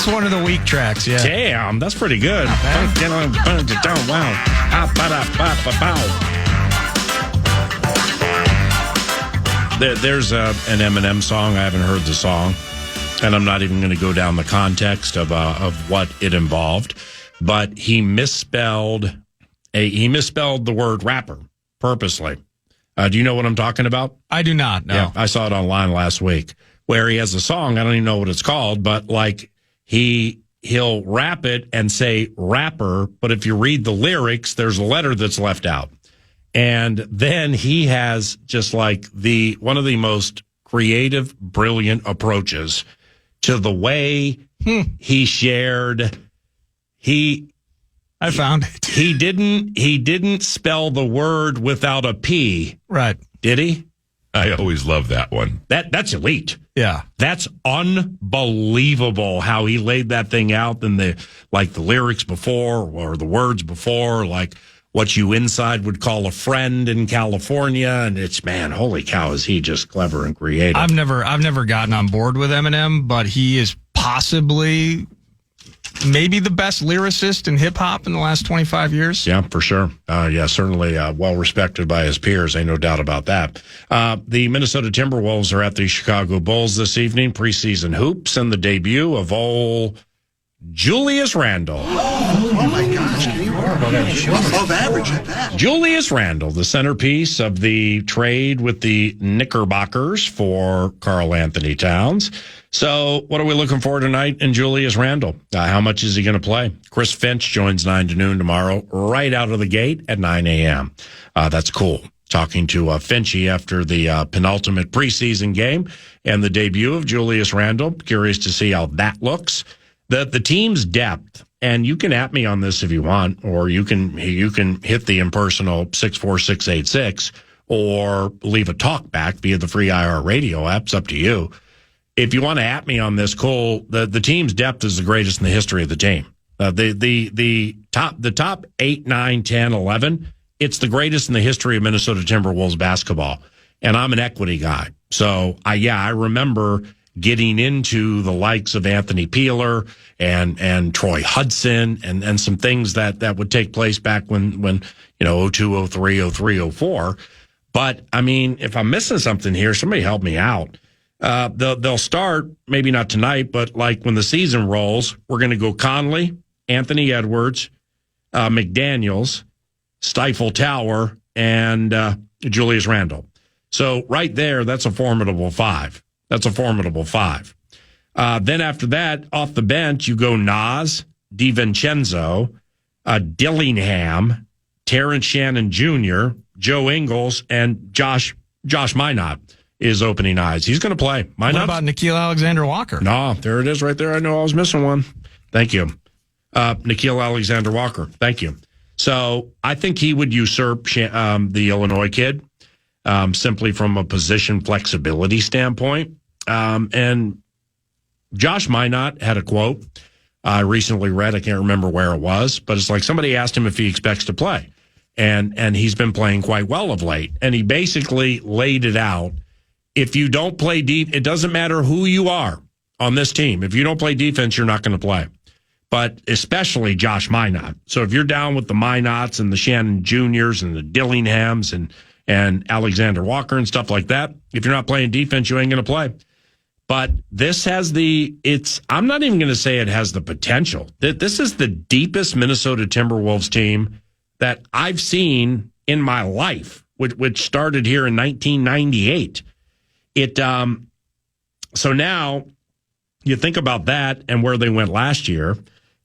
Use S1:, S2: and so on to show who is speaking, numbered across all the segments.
S1: Just one of the weak tracks, yeah.
S2: Damn, that's pretty good. Wow. There's an Eminem song. I haven't heard the song, and I'm not even going to go down the context of what it involved. But he misspelled the word rapper purposely. Do you know what I'm talking about?
S1: I do not, no.
S2: Yeah, I saw it online last week where he has a song. I don't even know what it's called, but like he'll rap it and say rapper, but if you read the lyrics, there's a letter that's left out. And then he has just like one of the most creative, brilliant approaches to the way he shared.
S1: I found it.
S2: He didn't spell the word without a P.
S1: Right.
S2: Did he?
S3: I always love that one.
S2: That's elite.
S1: Yeah.
S2: That's unbelievable how he laid that thing out and the lyrics before or the words before, like what you inside would call a friend in California. And it's, man, holy cow, is he just clever and creative.
S1: I've never gotten on board with Eminem, but he is possibly maybe the best lyricist in hip-hop in the last 25 years.
S2: Yeah, for sure. Certainly well-respected by his peers. Ain't no doubt about that. The Minnesota Timberwolves are at the Chicago Bulls this evening. Preseason hoops and the debut of old Julius Randle.
S4: Oh my gosh, can you above average at that?
S2: Julius Randle, the centerpiece of the trade with the Knickerbockers for Karl Anthony Towns. So what are we looking for tonight in Julius Randle? How much is he going to play? Chris Finch joins 9 to noon tomorrow, right out of the gate at 9 a.m. That's cool. Talking to Finchy after the penultimate preseason game and the debut of Julius Randle. Curious to see how that looks. The team's depth, and you can at me on this if you want, or you can hit the impersonal 64686 or leave a talk back via the free IR radio app. It's up to you. If you want to at me on this, Cole, the team's depth is the greatest in the history of the team. The top 8, 9, 10, 11, it's the greatest in the history of Minnesota Timberwolves basketball. And I'm an equity guy. So I remember getting into the likes of Anthony Peeler and Troy Hudson and some things that would take place back when 02, 03, 03, 04. But I mean, if I'm missing something here, somebody help me out. They'll start, maybe not tonight, but like when the season rolls, we're going to go Conley, Anthony Edwards, McDaniels, Stifle Tower, and Julius Randle. So right there, that's a formidable five. Then after that, off the bench, you go Nas, DiVincenzo, Dillingham, Terrence Shannon Jr., Joe Ingles, and Josh Minot is opening eyes. He's going to play.
S1: What about Nickeil Alexander-Walker?
S2: No, there it is right there. I know I was missing one. Thank you. Nickeil Alexander-Walker. Thank you. So I think he would usurp the Illinois kid simply from a position flexibility standpoint. And Josh Minot had a quote I recently read. I can't remember where it was, but it's like somebody asked him if he expects to play. And he's been playing quite well of late. And he basically laid it out. If you don't play deep, it doesn't matter who you are on this team. If you don't play defense, you're not going to play. But especially Josh Minot. So if you're down with the Minots and the Shannon Juniors and the Dillinghams and Alexander Walker and stuff like that, if you're not playing defense, you ain't going to play. But this has I'm not even going to say it has the potential. This is the deepest Minnesota Timberwolves team that I've seen in my life, which started here in 1998. So now you think about that and where they went last year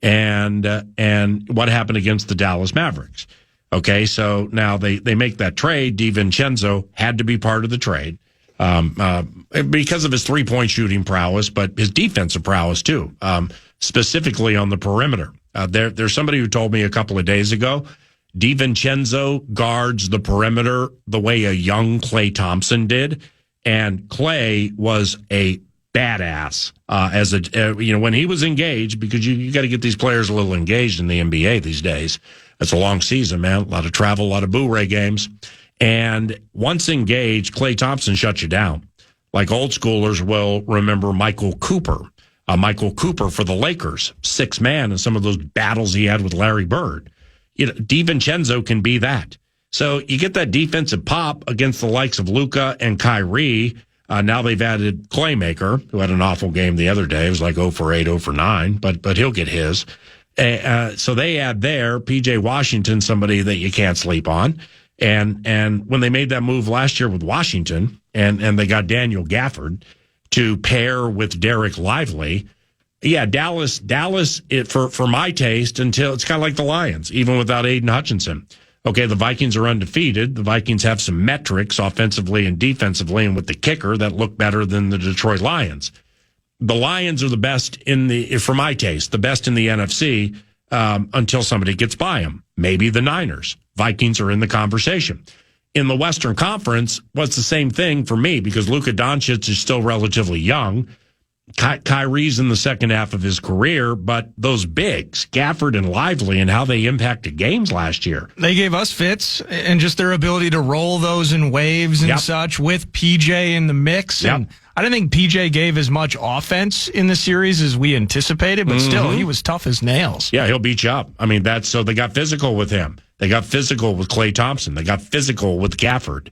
S2: and what happened against the Dallas Mavericks. Okay, so now they make that trade. DiVincenzo had to be part of the trade because of his three-point shooting prowess, but his defensive prowess too, specifically on the perimeter. There's somebody who told me a couple of days ago, DiVincenzo guards the perimeter the way a young Klay Thompson did, and Klay was a badass when he was engaged, because you got to get these players a little engaged in the NBA these days. It's a long season, man. A lot of travel, a lot of Boo-ray games. And once engaged, Klay Thompson shuts you down. Like old schoolers will remember Michael Cooper Michael Cooper for the Lakers, 6th man in some of those battles he had with Larry Bird. DiVincenzo can be that. So you get that defensive pop against the likes of Luka and Kyrie. Now they've added Claymaker, who had an awful game the other day. It was like 0 for 8, 0 for 9, but he'll get his. So they add there P.J. Washington, somebody that you can't sleep on. And when they made that move last year with Washington and they got Daniel Gafford to pair with Derek Lively, yeah, Dallas, for my taste, until it's kind of like the Lions, even without Aiden Hutchinson. Okay, the Vikings are undefeated. The Vikings have some metrics offensively and defensively, and with the kicker that look better than the Detroit Lions. The Lions are the best for my taste, the best in the NFC until somebody gets by them. Maybe the Niners. Vikings are in the conversation. In the Western Conference, what's the same thing for me because Luka Doncic is still relatively young. Kyrie's in the second half of his career, but those bigs, Gafford and Lively, and how they impacted games last year.
S1: They gave us fits and just their ability to roll those in waves and such with PJ in the mix. And I don't think PJ gave as much offense in the series as we anticipated, but still, he was tough as nails.
S2: Yeah, he'll beat you up. I mean, so they got physical with him. They got physical with Klay Thompson. They got physical with Gafford.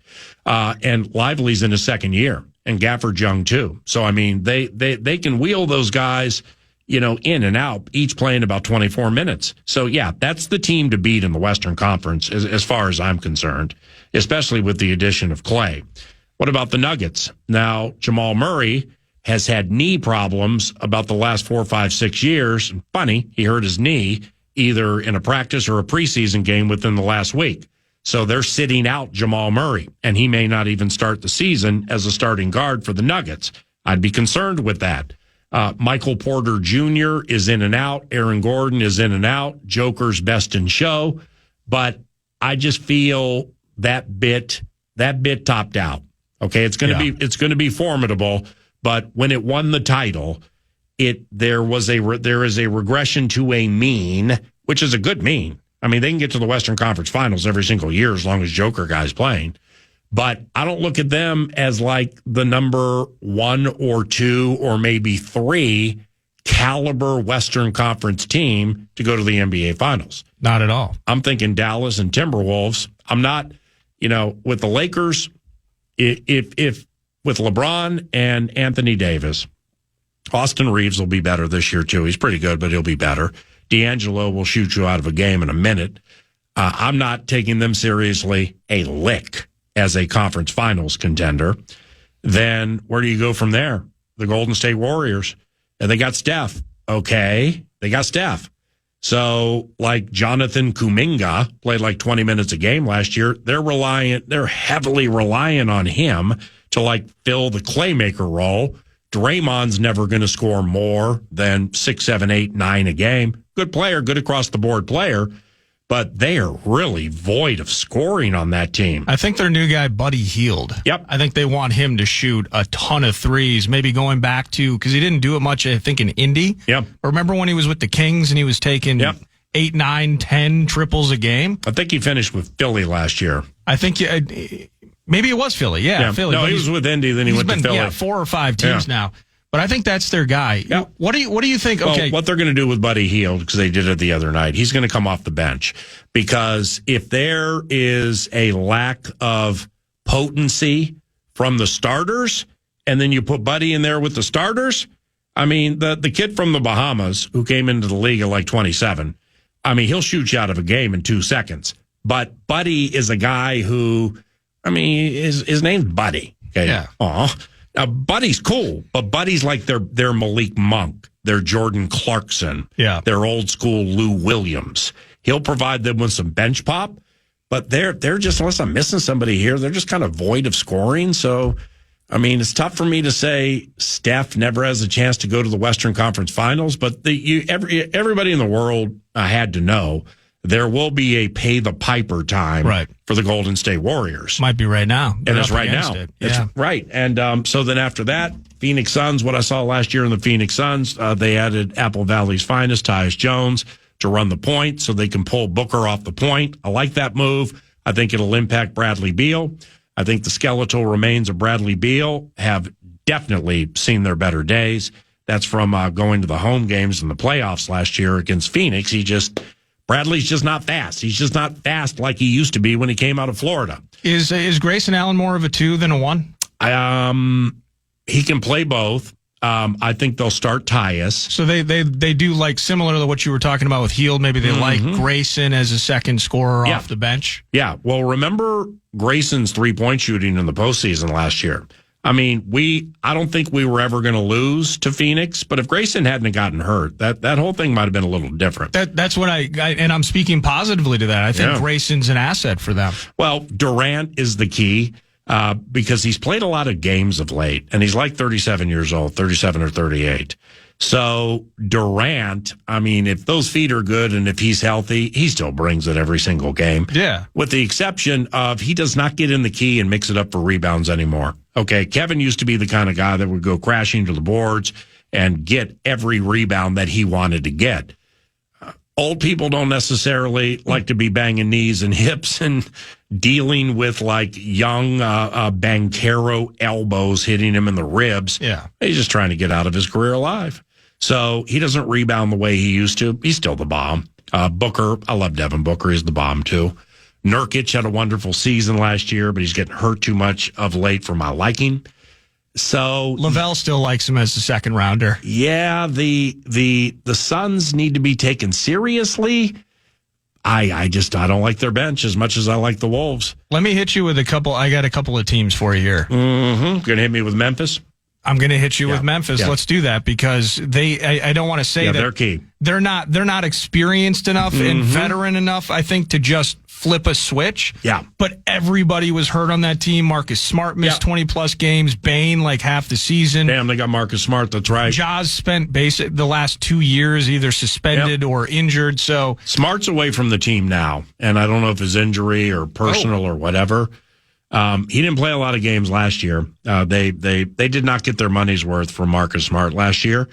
S2: And Lively's in his second year. And Gafford young too. So, I mean, they can wheel those guys, in and out, each playing about 24 minutes. So, yeah, that's the team to beat in the Western Conference as far as I'm concerned, especially with the addition of Klay. What about the Nuggets? Now, Jamal Murray has had knee problems about the last 4, 5, 6 years. Funny, he hurt his knee either in a practice or a preseason game within the last week. So they're sitting out Jamal Murray, and he may not even start the season as a starting guard for the Nuggets. I'd be concerned with that. Michael Porter Jr. is in and out. Aaron Gordon is in and out. Joker's best in show. But I just feel that bit topped out. Okay, it's going to be formidable. But when it won the title, there is a regression to a mean, which is a good mean. I mean, they can get to the Western Conference Finals every single year as long as Joker guy's playing. But I don't look at them as like the number 1 or 2 or maybe 3 caliber Western Conference team to go to the NBA Finals.
S1: Not at all.
S2: I'm thinking Dallas and Timberwolves. I'm not, with the Lakers, if with LeBron and Anthony Davis, Austin Reeves will be better this year too. He's pretty good, but he'll be better. D'Angelo will shoot you out of a game in a minute. I'm not taking them seriously a lick as a conference finals contender. Then where do you go from there? The Golden State Warriors. And they got Steph. Okay, they got Steph. So like Jonathan Kuminga played like 20 minutes a game last year. They're heavily reliant on him to like fill the Claymaker role. Draymond's never going to score more than 6, 7, 8, 9 a game. Good player, good across the board player, but they are really void of scoring on that team.
S1: I think their new guy, Buddy Hield.
S2: Yep.
S1: I think they want him to shoot a ton of threes, maybe going back to, because he didn't do it much, I think, in Indy.
S2: Yep.
S1: Remember when he was with the Kings and he was taking 8, 9, 10 triples a game?
S2: I think he finished with Philly last year.
S1: I think maybe it was Philly. Yeah. Philly.
S2: No, he was with Indy, then he went to Philly.
S1: Yeah, 4 or 5 teams now. But I think that's their guy.
S2: Yeah.
S1: What do you think?
S2: Well,
S1: Okay,
S2: what they're going to do with Buddy Hield, because they did it the other night, he's going to come off the bench. Because if there is a lack of potency from the starters, and then you put Buddy in there with the starters, I mean, the kid from the Bahamas who came into the league at like 27, I mean, he'll shoot you out of a game in 2 seconds. But Buddy is a guy who, I mean, his name's Buddy. Okay.
S1: Yeah.
S2: Aw. Now, Buddy's cool, but Buddy's like their Malik Monk, their Jordan Clarkson, their old school Lou Williams. He'll provide them with some bench pop, but they're just, unless I'm missing somebody here, they're just kind of void of scoring. So, I mean, it's tough for me to say Steph never has a chance to go to the Western Conference Finals, but everybody in the world had to know there will be a pay the piper time for the Golden State Warriors.
S1: Might be right now.
S2: And it's right now. It's right. And so then after that, Phoenix Suns, what I saw last year in the Phoenix Suns, they added Apple Valley's finest, Tyus Jones, to run the point so they can pull Booker off the point. I like that move. I think it'll impact Bradley Beal. I think the skeletal remains of Bradley Beal have definitely seen their better days. That's from going to the home games in the playoffs last year against Phoenix. Bradley's just not fast. He's just not fast like he used to be when he came out of Florida.
S1: Is Grayson Allen more of a 2 than a 1?
S2: He can play both. I think they'll start Tyus.
S1: So they do like similar to what you were talking about with Hield. Maybe they like Grayson as a second scorer off the bench.
S2: Yeah. Well, remember Grayson's 3-point shooting in the postseason last year. I mean, I don't think we were ever going to lose to Phoenix, but if Grayson hadn't gotten hurt, that whole thing might have been a little different.
S1: That's what and I'm speaking positively to that. I think Grayson's an asset for them.
S2: Well, Durant is the key. Because he's played a lot of games of late, and he's like 37 years old, 37 or 38. So Durant, I mean, if those feet are good and if he's healthy, he still brings it every single game.
S1: Yeah.
S2: With the exception of he does not get in the key and mix it up for rebounds anymore. Okay, Kevin used to be the kind of guy that would go crashing to the boards and get every rebound that he wanted to get. Old people don't necessarily like to be banging knees and hips and dealing with like young Banchero elbows hitting him in the ribs.
S1: Yeah.
S2: He's just trying to get out of his career alive. So he doesn't rebound the way he used to. He's still the bomb. Booker, I love Devin Booker. He's the bomb too. Nurkic had a wonderful season last year, but he's getting hurt too much of late for my liking. So
S1: Lavelle still likes him as a second rounder.
S2: Yeah, the Suns need to be taken seriously. I don't like their bench as much as I like the Wolves.
S1: Let me hit you with I got a couple of teams for you here.
S2: Mm-hmm. Gonna hit me with Memphis?
S1: I'm going to hit you with Memphis. Yeah. Let's do that because I don't want to say that
S2: they're key.
S1: They're not experienced enough and veteran enough, I think, to just flip a switch.
S2: Yeah.
S1: But everybody was hurt on that team. Marcus Smart missed 20-plus games. Bane, like half the season.
S2: Damn, they got Marcus Smart. That's right.
S1: Jaws spent the last 2 years either suspended or injured. So
S2: Smart's away from the team now, and I don't know if it's injury or personal or whatever. He didn't play a lot of games last year. They did not get their money's worth from Marcus Smart last year.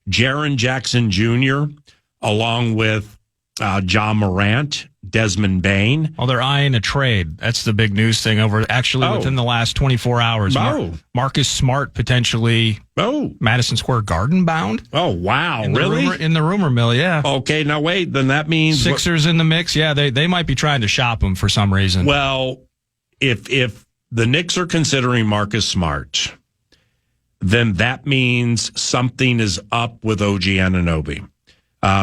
S2: Jaren Jackson Jr., along with John Morant, Desmond Bane.
S1: Oh, they're eyeing a trade. That's the big news thing within the last 24 hours. Marcus Smart potentially Madison Square Garden bound.
S2: Oh, wow. Really?
S1: In the rumor mill, yeah.
S2: Okay, now wait, then that means...
S1: Sixers in the mix. Yeah, they might be trying to shop him for some reason.
S2: Well... If the Knicks are considering Marcus Smart, then that means something is up with OG Anunoby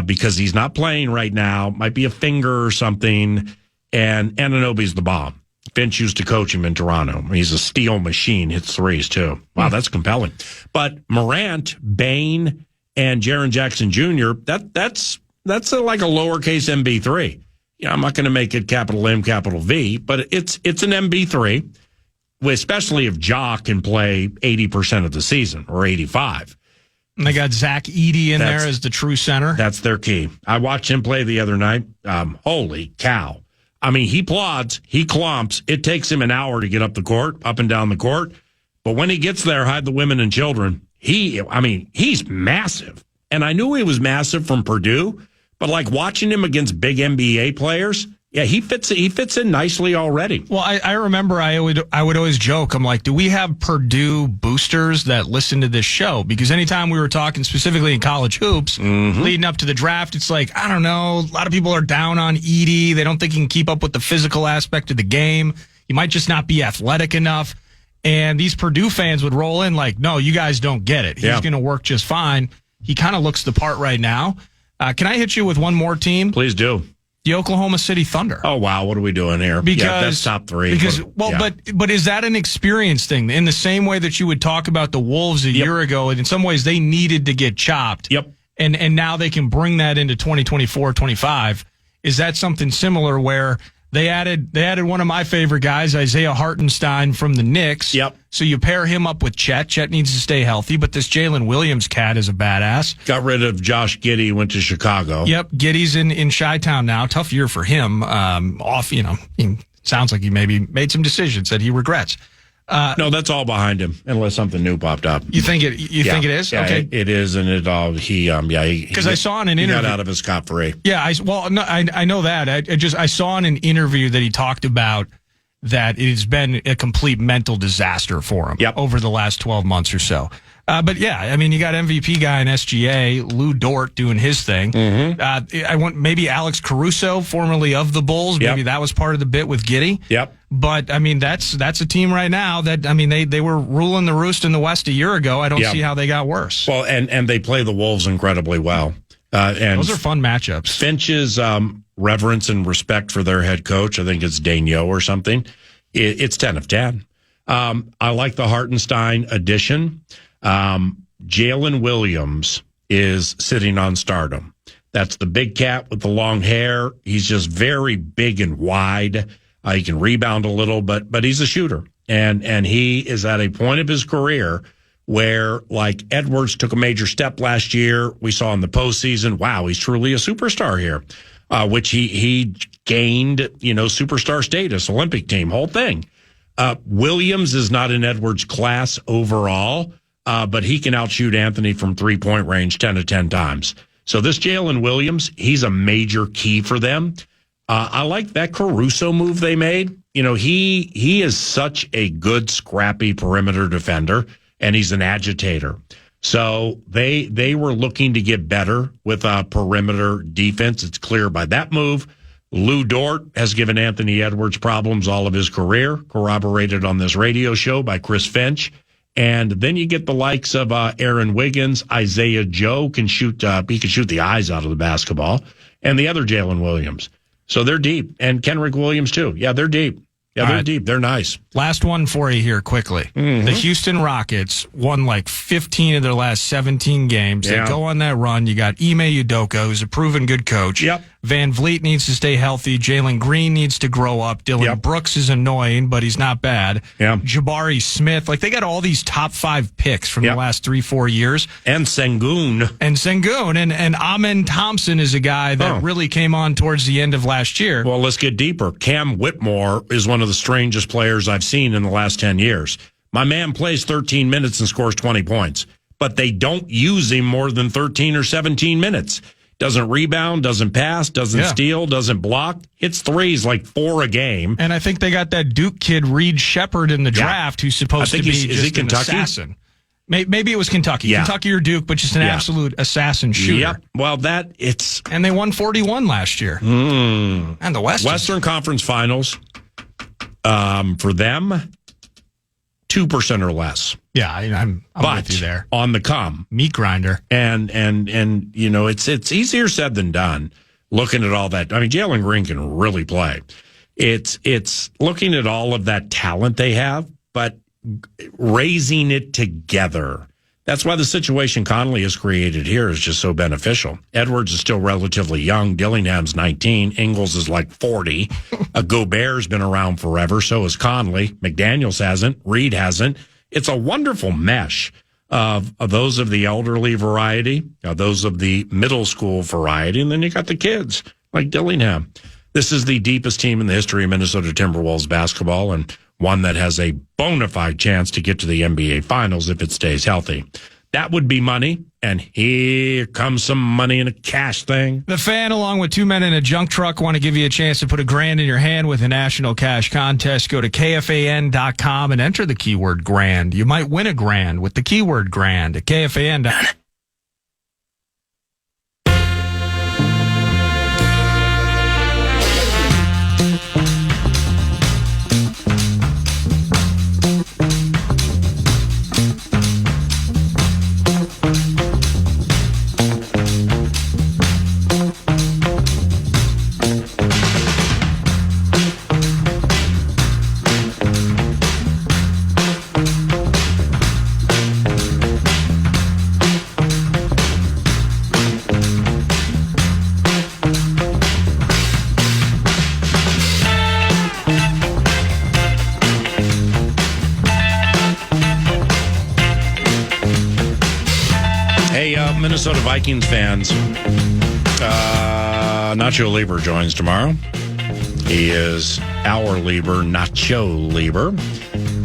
S2: because he's not playing right now. Might be a finger or something, and Anunoby's the bomb. Finch used to coach him in Toronto. He's a steel machine, hits threes too. Wow, that's compelling. But Morant, Bane, and Jaren Jackson Jr., that's like a lowercase MB3. I'm not going to make it capital M, capital V, but it's an MB3, especially if Ja can play 80% of the season or 85%.
S1: And they got Zach Edey in there as the true center.
S2: That's their key. I watched him play the other night. Holy cow. I mean, he plods, he clomps. It takes him an hour to get up and down the court. But when he gets there, hide the women and children. He's massive. And I knew he was massive from Purdue. But like watching him against big NBA players, yeah, he fits in nicely already.
S1: Well, I remember I would always joke. I'm like, do we have Purdue boosters that listen to this show? Because anytime we were talking specifically in college hoops, leading up to the draft, it's like, I don't know, a lot of people are down on Edey. They don't think he can keep up with the physical aspect of the game. He might just not be athletic enough. And these Purdue fans would roll in like, no, you guys don't get it. He's going to work just fine. He kind of looks the part right now. Can I hit you with one more team?
S2: Please do.
S1: The Oklahoma City Thunder.
S2: Oh, wow. What are we doing here? That's top three.
S1: But is that an experience thing? In the same way that you would talk about the Wolves a year ago, and in some ways they needed to get chopped.
S2: Yep.
S1: And now they can bring that into 2024, 25. Is that something similar where they added one of my favorite guys, Isaiah Hartenstein from the Knicks.
S2: Yep.
S1: So you pair him up with Chet. Chet needs to stay healthy, but this Jalen Williams cat is a badass.
S2: Got rid of Josh Giddey, went to Chicago.
S1: Yep. Giddey's in Chi-Town now. Tough year for him. Sounds like he maybe made some decisions that he regrets.
S2: No, that's all behind him, unless something new popped up.
S1: You think it is?
S2: Yeah,
S1: okay,
S2: it is, and it all because
S1: I saw in an interview
S2: got out of his scot free.
S1: Yeah, I know that. I saw in an interview that he talked about that it's been a complete mental disaster for him over the last 12 months or so. But yeah, I mean, you got MVP guy in SGA, Lou Dort doing his thing. I want maybe Alex Caruso, formerly of the Bulls. Maybe that was part of the bit with Giddey.
S2: Yep.
S1: But I mean, that's a team right now that, I mean, they were ruling the roost in the West a year ago. I don't see how they got worse.
S2: Well, and they play the Wolves incredibly well. And
S1: those are fun matchups.
S2: Finch's reverence and respect for their head coach, I think it's Daigneault or something. It's 10 of 10. I like the Hartenstein addition. Jalen Williams is sitting on stardom. That's the big cat with the long hair. He's just very big and wide. He can rebound a little, but he's a shooter. And he is at a point of his career where, like, Edwards took a major step last year. We saw in the postseason, wow, he's truly a superstar here, which he gained, superstar status, Olympic team, whole thing. Williams is not in Edwards' class overall, but he can outshoot Anthony from 3-point range 10 to 10 times. So this Jalen Williams, he's a major key for them. I like that Caruso move they made. He is such a good, scrappy perimeter defender, and he's an agitator. So they were looking to get better with perimeter defense. It's clear by that move. Lou Dort has given Anthony Edwards problems all of his career, corroborated on this radio show by Chris Finch. And then you get the likes of Aaron Wiggins, Isaiah Joe can shoot. He can shoot the eyes out of the basketball, and the other Jalen Williams. So they're deep, and Kenrick Williams too. Yeah, they're deep. Yeah, they're deep. They're nice.
S1: Last one for you here quickly. The Houston Rockets won like 15 of their last 17 games. They go on that run. You got Ime Udoka, who's a proven good coach.
S2: Yep.
S1: Van Vliet needs to stay healthy. Jalen Green needs to grow up. Dylan Brooks is annoying, but he's not bad. Jabari Smith. Like, they got all these top 5 picks from the last 3-4 years.
S2: And Sengun.
S1: And Amen Thompson is a guy that really came on towards the end of last year.
S2: Well, let's get deeper. Cam Whitmore is one of the strangest players I've seen in the last 10 years. My man plays 13 minutes and scores 20 points, but they don't use him more than 13 or 17 minutes. Doesn't rebound, doesn't pass, doesn't steal, doesn't block. Hits threes like 4 a game.
S1: And I think they got that Duke kid, Reed Shepard, in the draft, who's supposed to be just an assassin. Maybe it was Kentucky. Kentucky or Duke, but just an absolute assassin shooter.
S2: Yeah. Well,
S1: and they won 41 last year. And the
S2: Western Conference Finals, for them, 2% or less.
S1: Yeah, I'm with you there.
S2: On the come.
S1: Meat grinder.
S2: And it's easier said than done looking at all that. I mean, Jalen Green can really play. It's looking at all of that talent they have, but raising it together. That's why the situation Conley has created here is just so beneficial. Edwards is still relatively young. Dillingham's 19. Ingles is like 40. Gobert's been around forever. So is Conley. McDaniels hasn't. Reed hasn't. It's a wonderful mesh of those of the elderly variety, those of the middle school variety, and then you got the kids like Dillingham. This is the deepest team in the history of Minnesota Timberwolves basketball, and one that has a bona fide chance to get to the NBA Finals if it stays healthy. That would be money, and here comes some money in a cash thing.
S1: The Fan, along with 2 men in a junk truck, want to give you a chance to put $1,000 in your hand with a national cash contest. Go to KFAN.com and enter the keyword grand. You might win $1,000 with the keyword grand at KFAN.com.
S2: Minnesota Vikings fans, Nacho Lieber joins tomorrow. He is our Lieber, Nacho Lieber.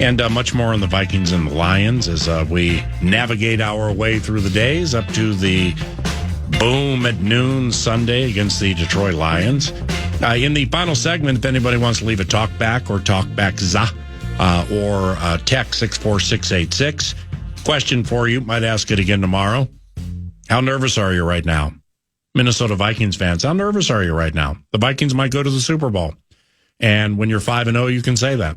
S2: And much more on the Vikings and the Lions as we navigate our way through the days up to the boom at noon Sunday against the Detroit Lions. In the final segment, if anybody wants to leave a talk back or talk back or text 64686. Question for you, might ask it again tomorrow. How nervous are you right now? Minnesota Vikings fans, how nervous are you right now? The Vikings might go to the Super Bowl. And when you're 5-0, you can say that.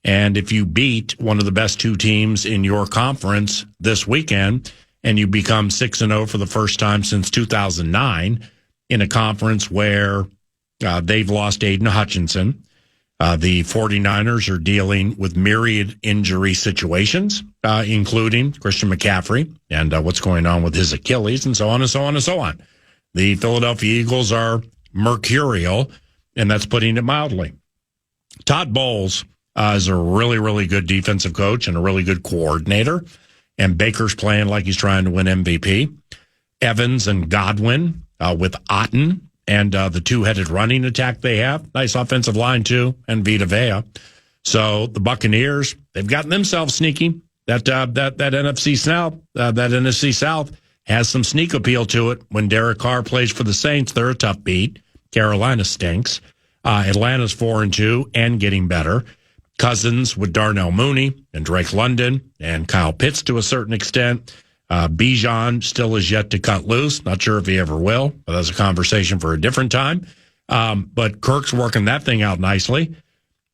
S2: And if you beat one of the best two teams in your conference this weekend, and you become 6-0 for the first time since 2009 in a conference where they've lost Aiden Hutchinson, the 49ers are dealing with myriad injury situations, including Christian McCaffrey and what's going on with his Achilles, and so on and so on and so on. The Philadelphia Eagles are mercurial, and that's putting it mildly. Todd Bowles is a really, really good defensive coach and a really good coordinator, and Baker's playing like he's trying to win MVP. Evans and Godwin with Otten and the two-headed running attack they have. Nice offensive line, too, and Vita Vea. So the Buccaneers, they've gotten themselves sneaky. That NFC South has some sneak appeal to it. When Derek Carr plays for the Saints, they're a tough beat. Carolina stinks. Atlanta's 4-2 and getting better. Cousins with Darnell Mooney and Drake London and Kyle Pitts to a certain extent. Bijan still is yet to cut loose. Not sure if he ever will, but that's a conversation for a different time. But Kirk's working that thing out nicely.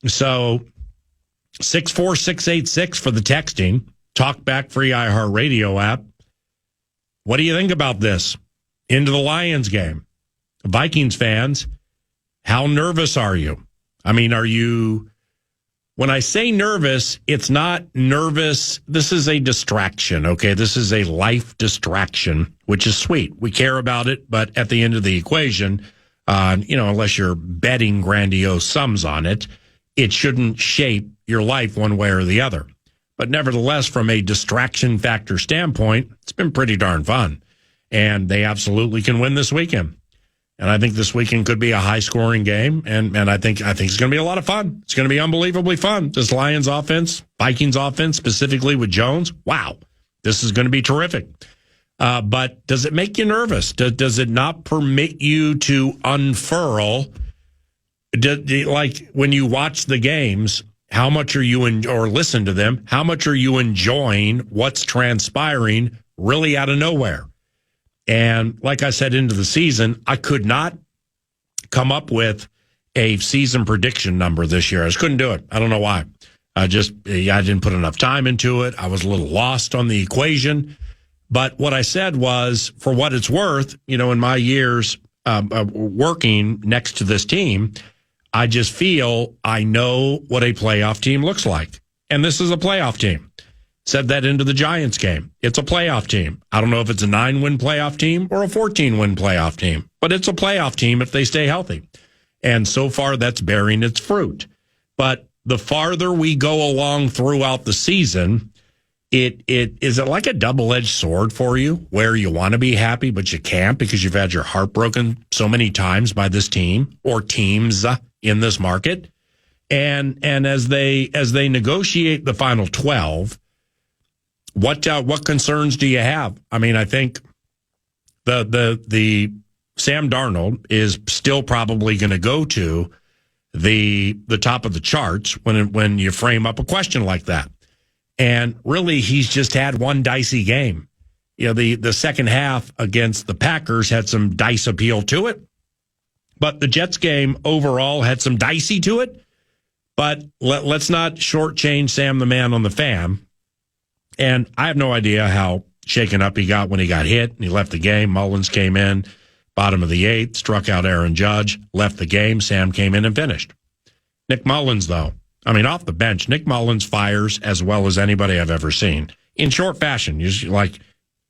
S2: So 64686 for the texting. Talkback free iHeartRadio app. What do you think about this? Into the Lions game. Vikings fans, how nervous are you? I mean, are you... When I say nervous, it's not nervous. This is a distraction, okay? This is a life distraction, which is sweet. We care about it, but at the end of the equation, unless you're betting grandiose sums on it, it shouldn't shape your life one way or the other. But nevertheless, from a distraction factor standpoint, it's been pretty darn fun. And they absolutely can win this weekend. And I think this weekend could be a high-scoring game, and I think it's going to be a lot of fun. It's going to be unbelievably fun. This Lions offense, Vikings offense, specifically with Jones, wow, this is going to be terrific. But does it make you nervous? Does it not permit you to unfurl? Like when you watch the games, how much are you or listen to them? How much are you enjoying what's transpiring really out of nowhere? And like I said, into the season, I could not come up with a season prediction number this year. I just couldn't do it. I don't know why. I didn't put enough time into it. I was a little lost on the equation. But what I said was, for what it's worth, in my years working next to this team, I just feel I know what a playoff team looks like. And this is a playoff team. Said that into the Giants game. It's a playoff team. I don't know if it's a 9-win playoff team or a 14-win playoff team, but it's a playoff team if they stay healthy. And so far, that's bearing its fruit. But the farther we go along throughout the season, is it like a double-edged sword for you, where you want to be happy, but you can't because you've had your heart broken so many times by this team or teams in this market? And as they negotiate the final 12, what concerns do you have? I mean, I think the Sam Darnold is still probably going to go to the top of the charts when you frame up a question like that. And really, he's just had one dicey game. The second half against the Packers had some dice appeal to it, but the Jets game overall had some dicey to it. But let's not shortchange Sam the Man on the fan. And I have no idea how shaken up he got when he got hit and he left the game. Mullins came in, bottom of the 8th, struck out Aaron Judge, left the game. Sam came in and finished. Nick Mullins, though, off the bench, Nick Mullins fires as well as anybody I've ever seen. In short fashion, you're like,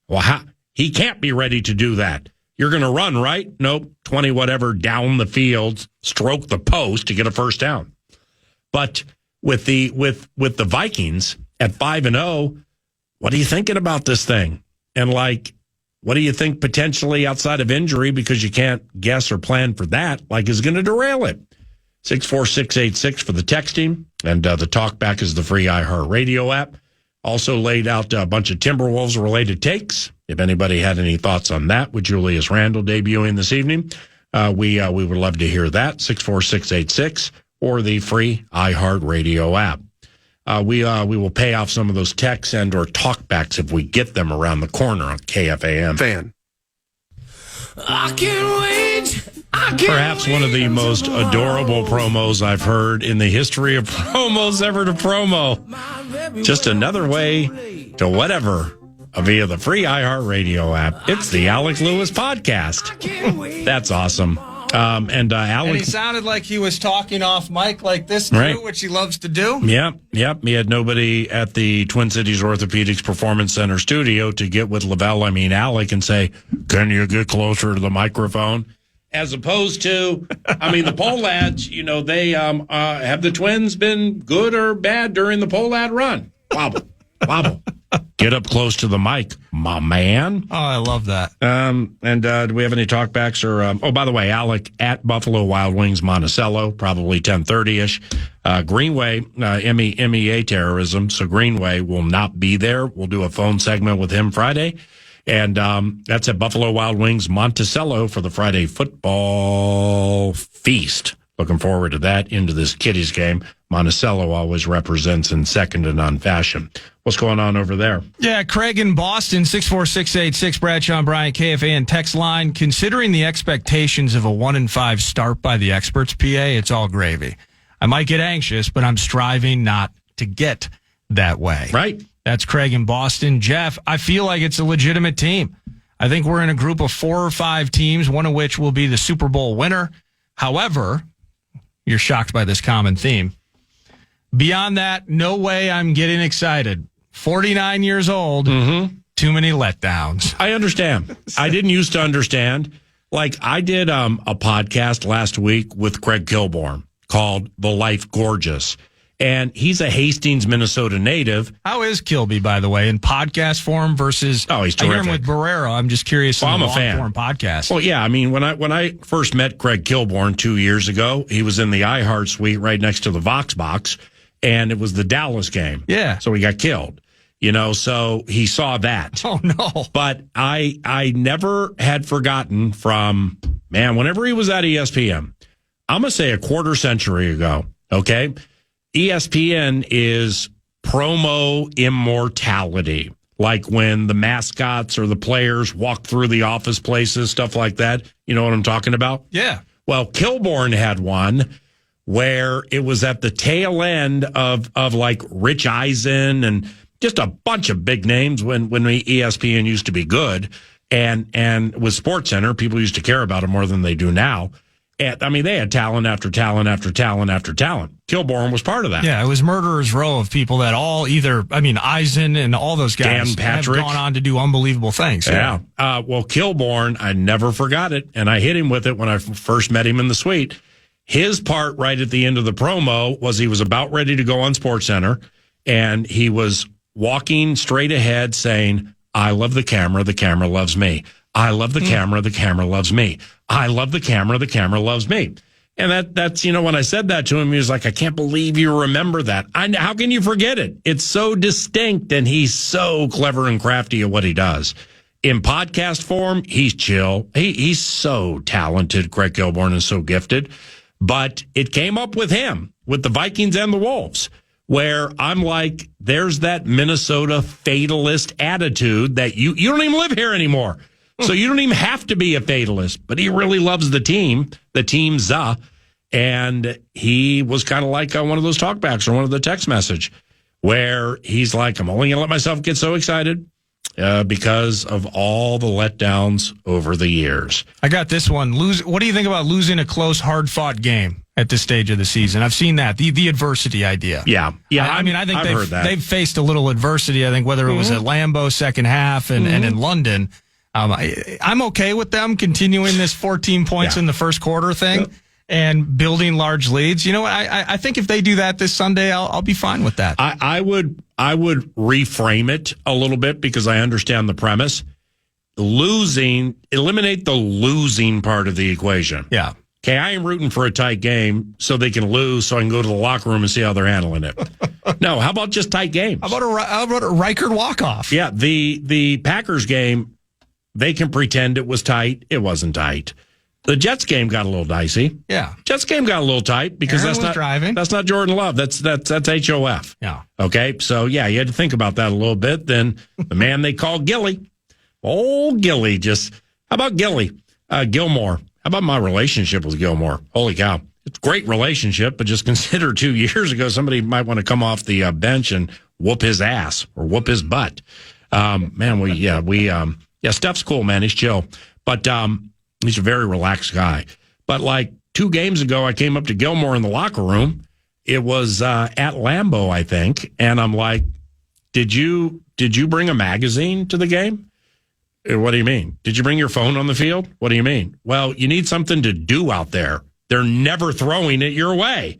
S2: well, he can't be ready to do that. You're going to run, right? Nope, 20 whatever down the field, stroke the post to get a first down. But with the Vikings at 5-0, what are you thinking about this thing? And what do you think potentially outside of injury, because you can't guess or plan for that, is going to derail it? 64686 for the texting, and the talkback is the free iHeartRadio app. Also laid out a bunch of Timberwolves-related takes. If anybody had any thoughts on that with Julius Randle debuting this evening, we would love to hear that. 64686 or the free iHeartRadio app. We will pay off some of those texts and or talkbacks if we get them around the corner on KFAN.
S4: Fan.
S5: I can't wait.
S2: Perhaps one of the most adorable promos I've heard in the history of promos ever to promo. Just another way to whatever via the free iHeartRadio app. It's the Alex Lewis Podcast. That's awesome. And
S1: he sounded like he was talking off mic like this, too,
S2: right,
S1: which he loves to do.
S2: Yep. He had nobody at the Twin Cities Orthopedics Performance Center studio to get with Alec, and say, can you get closer to the microphone? As opposed to, the pole lads, they have the Twins been good or bad during the pole lad run? Wobble. Get up close to the mic, my man.
S1: Oh, I love that.
S2: And do we have any talkbacks? Or by the way, Alec at Buffalo Wild Wings Monticello, probably 10:30ish. Greenway, MEA terrorism. So Greenway will not be there. We'll do a phone segment with him Friday. And that's at Buffalo Wild Wings Monticello for the Friday football feast. Looking forward to that into this kiddies game. Monticello always represents in second and on fashion. What's going on over there?
S1: Yeah, Craig in Boston, 64686, Bradshaw and Bryant, KFAN text line. Considering the expectations of a 1-5 start by the experts, PA, it's all gravy. I might get anxious, but I'm striving not to get that way.
S2: Right.
S1: That's Craig in Boston. Jeff, I feel like it's a legitimate team. I think we're in a group of 4 or 5 teams, one of which will be the Super Bowl winner. However, you're shocked by this common theme. Beyond that, no way I'm getting excited. 49 years old, too many letdowns.
S2: I understand. I didn't used to understand. Like, I did a podcast last week with Craig Kilborn called The Life Gorgeous. And he's a Hastings, Minnesota native.
S1: How is Kilby, by the way, in podcast form versus?
S2: Oh, he's
S1: I hear
S2: terrific.
S1: him with Barrera. I'm just curious.
S2: Well, I'm a
S1: long
S2: fan.
S1: Form podcast.
S2: Well, yeah. When I first met Craig Kilborn 2 years ago, he was in the iHeart suite right next to the Vox box, and it was the Dallas game.
S1: Yeah.
S2: So he got killed. So he saw that.
S1: Oh no!
S2: But I never had forgotten from whenever he was at ESPN. I'm gonna say a quarter century ago. Okay. ESPN is promo immortality. Like when the mascots or the players walk through the office places, stuff like that. You know what I'm talking about?
S1: Yeah.
S2: Well, Kilborn had one where it was at the tail end of like Rich Eisen and just a bunch of big names when ESPN used to be good. And with SportsCenter, people used to care about it more than they do now. And, they had talent after talent after talent after talent. Kilborn was part of that.
S1: Yeah, it was murderer's row of people that all Eisen and all those guys
S2: Dan Patrick
S1: have gone on to do unbelievable things.
S2: Yeah. Well, Kilborn, I never forgot it, and I hit him with it when I first met him in the suite. His part right at the end of the promo was he was about ready to go on SportsCenter, and he was walking straight ahead saying, I love the camera loves me. I love the camera loves me. I love the camera loves me. And that's, when I said that to him, he was like, I can't believe you remember that. How can you forget it? It's so distinct, and he's so clever and crafty at what he does. In podcast form, he's chill. He's so talented, Craig Kilborn is so gifted. But it came up with him, with the Vikings and the Wolves, where I'm like, there's that Minnesota fatalist attitude that you don't even live here anymore. So you don't even have to be a fatalist, but he really loves the team's and he was kind of like one of those talkbacks or one of the text message where he's like, I'm only going to let myself get so excited because of all the letdowns over the years.
S1: I got this one. What do you think about losing a close, hard-fought game at this stage of the season? I've seen that, the adversity idea.
S2: Yeah.
S1: I think
S2: I've heard that.
S1: They've faced a little adversity. I think whether it was at Lambeau second half and in London. I'm okay with them continuing this 14 points in the first quarter thing and building large leads. I think if they do that this Sunday, I'll be fine with that.
S2: I would reframe it a little bit because I understand the premise. Eliminate the losing part of the equation.
S1: Yeah.
S2: Okay, I am rooting for a tight game so they can lose so I can go to the locker room and see how they're handling it. No, how about just tight games?
S1: How about a Reichard walk-off?
S2: Yeah, the Packers game, they can pretend it was tight. It wasn't tight. The Jets game got a little dicey.
S1: Yeah.
S2: Jets game got a little tight because
S1: Aaron
S2: that's
S1: was
S2: not
S1: driving.
S2: That's not Jordan Love. That's HOF.
S1: Yeah.
S2: Okay. So yeah, you had to think about that a little bit. Then the man they call Gilly, old Gilly, how about Gilly? Gilmore. How about my relationship with Gilmore? Holy cow. It's a great relationship, but just consider 2 years ago, somebody might want to come off the bench and whoop his ass or whoop his butt. Steph's cool, man. He's chill, but he's a very relaxed guy. But like 2 games ago, I came up to Gilmore in the locker room. It was at Lambeau, I think, and I'm like, "Did you bring a magazine to the game?" What do you mean? Did you bring your phone on the field? What do you mean? Well, you need something to do out there. They're never throwing it your way.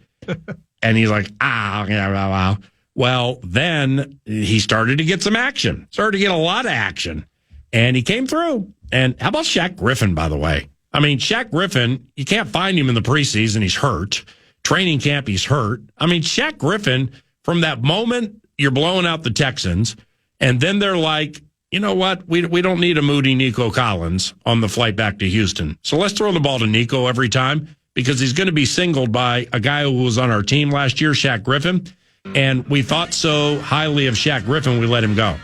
S2: And he's like, yeah. Well, then he started to get some action, started to get a lot of action, and he came through. And how about Shaq Griffin, by the way? I mean, Shaq Griffin, you can't find him in the preseason. He's hurt. Training camp, he's hurt. I mean, Shaq Griffin, from that moment you're blowing out the Texans, and then they're like, you know what? We don't need a moody Nico Collins on the flight back to Houston. So let's throw the ball to Nico every time because he's going to be singled by a guy who was on our team last year, Shaq Griffin. And we thought so highly of Shaq Griffin, we let him go.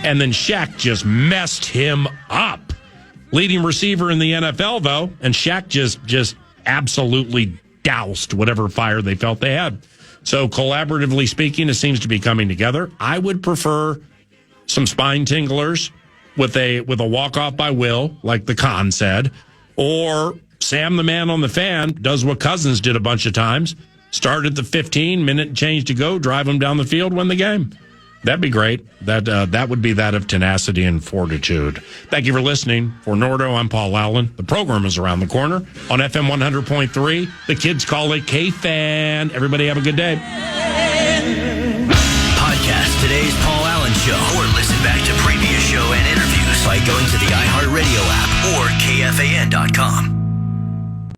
S2: And then Shaq just messed him up. Leading receiver in the NFL, though, and Shaq just absolutely doused whatever fire they felt they had. So collaboratively speaking, it seems to be coming together. I would prefer some spine tinglers with a walk-off by Will, like the Con said, or Sam the man on the fan does what Cousins did a bunch of times, start at the 15-minute change to go, drive them down the field, win the game. That'd be great. That would be that of tenacity and fortitude. Thank you for listening. For Nordo, I'm Paul Allen. The program is around the corner on FM 100.3. The kids call it KFAN. Everybody have a good day.
S5: Podcast today's Paul Allen Show, or listen back to previous show and interviews by going to the iHeartRadio app or KFAN.com.